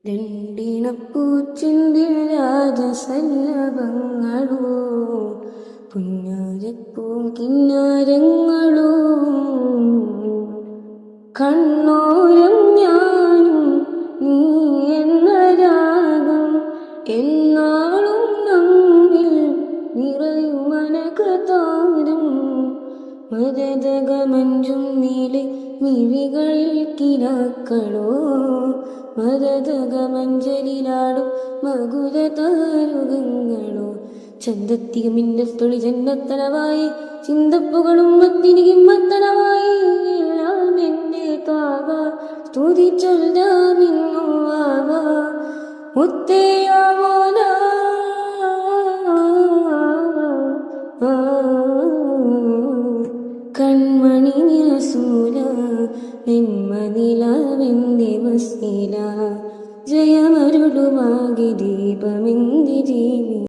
രണ്ടിണപ്പൂച്ചിന്തിൽ രാജസല്ലഭങ്ങളോ പുന്നാരപ്പൂം കിന്നാരങ്ങളോ കണ്ണോരം ഞാനും നീ എന്ന രാഗം എന്നാളും നമ്മിൽ നിറയുമനകതാരം മരതകമഞ്ചും നീലെ മിഴികളിൽ കിനാക്കളോ മരതകമഞ്ചലിലാടും മകുരതാരുകങ്ങളോ ചന്തത്തിക മിന്നൽ തൊളി ജന്നത്തനവായി ചിന്തപ്പുകളും മത്തിനികിമ്മത്തനവായി എല്ലാം എൻ്റെ താവ സ്തുതി ചൊല്ലാമിന്നുവാവ മുത്തേയാവോല കൺമണി നിറസൂല നെന്മനിലാവെന്റെ വസീല ജയമരുളുമാകി ദീപമെന്തി ജീവി